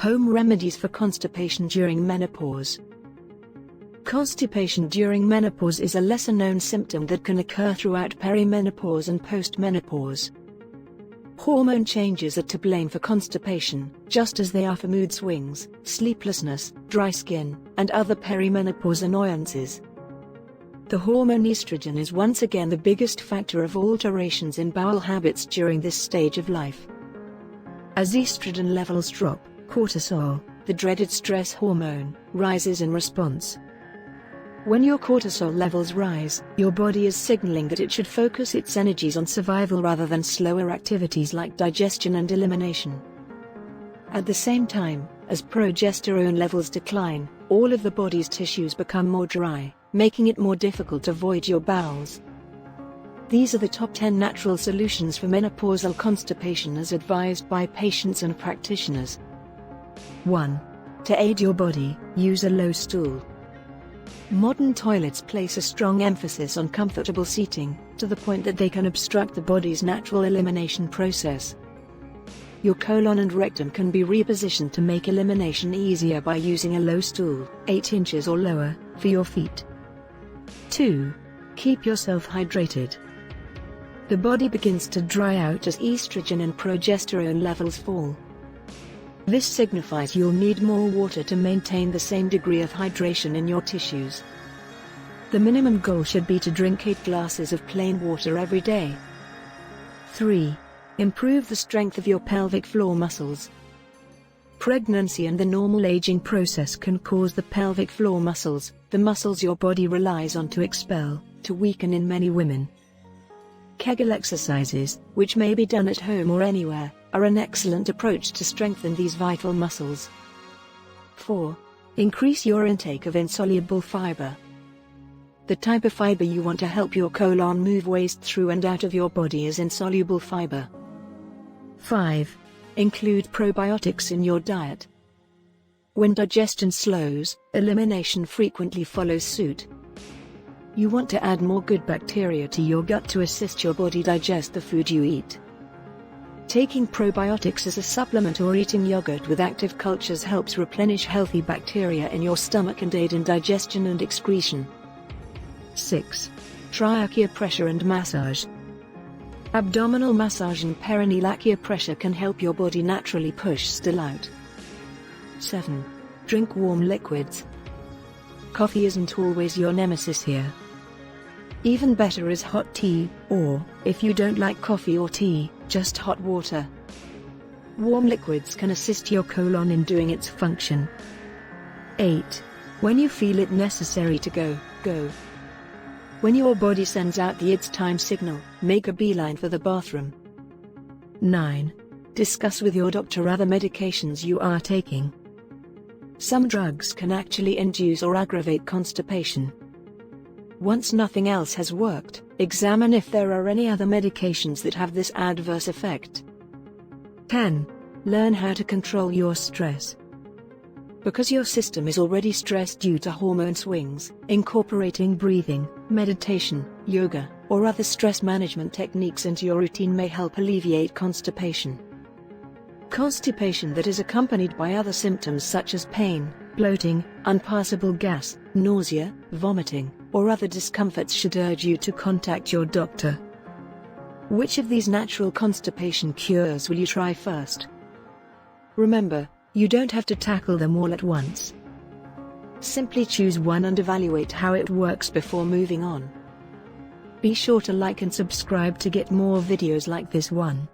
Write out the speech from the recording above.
Home remedies for constipation during menopause. Constipation during menopause is a lesser-known symptom that can occur throughout perimenopause and postmenopause. Hormone changes are to blame for constipation, just as they are for mood swings, sleeplessness, dry skin, and other perimenopause annoyances. The hormone estrogen is once again the biggest factor of alterations in bowel habits during this stage of life. As estrogen levels drop, cortisol, the dreaded stress hormone, rises in response. When your cortisol levels rise, your body is signaling that it should focus its energies on survival rather than slower activities like digestion and elimination. At the same time, as progesterone levels decline, all of the body's tissues become more dry, making it more difficult to void your bowels. These are the top 10 natural solutions for menopausal constipation as advised by patients and practitioners. 1. To aid your body, use a low stool. Modern toilets place a strong emphasis on comfortable seating, to the point that they can obstruct the body's natural elimination process. Your colon and rectum can be repositioned to make elimination easier by using a low stool, 8 inches or lower, for your feet. 2. Keep yourself hydrated. The body begins to dry out as estrogen and progesterone levels fall. This signifies you'll need more water to maintain the same degree of hydration in your tissues. The minimum goal should be to drink 8 glasses of plain water every day. 3. Improve the strength of your pelvic floor muscles. Pregnancy and the normal aging process can cause the pelvic floor muscles, the muscles your body relies on to expel, to weaken in many women. Kegel exercises, which may be done at home or anywhere, are an excellent approach to strengthen these vital muscles. 4. Increase your intake of insoluble fiber. The type of fiber you want to help your colon move waste through and out of your body is insoluble fiber. 5. Include probiotics in your diet. When digestion slows, elimination frequently follows suit. You want to add more good bacteria to your gut to assist your body digest the food you eat. Taking probiotics as a supplement or eating yogurt with active cultures helps replenish healthy bacteria in your stomach and aid in digestion and excretion. 6. Try acupressure and massage. Abdominal massage and perineal acupressure can help your body naturally push stool out. 7. Drink warm liquids. Coffee isn't always your nemesis here. Even better is hot tea, or, if you don't like coffee or tea, just hot water. Warm liquids can assist your colon in doing its function. 8. When you feel it necessary to go, go. When your body sends out the it's time signal, make a beeline for the bathroom. 9. Discuss with your doctor other medications you are taking. Some drugs can actually induce or aggravate constipation. Once nothing else has worked, examine if there are any other medications that have this adverse effect. 10. Learn how to control your stress. Because your system is already stressed due to hormone swings, incorporating breathing, meditation, yoga, or other stress management techniques into your routine may help alleviate constipation. Constipation that is accompanied by other symptoms such as pain, bloating, unpassable gas, nausea, vomiting, or other discomforts should urge you to contact your doctor. Which of these natural constipation cures will you try first? Remember, you don't have to tackle them all at once. Simply choose one and evaluate how it works before moving on. Be sure to like and subscribe to get more videos like this one.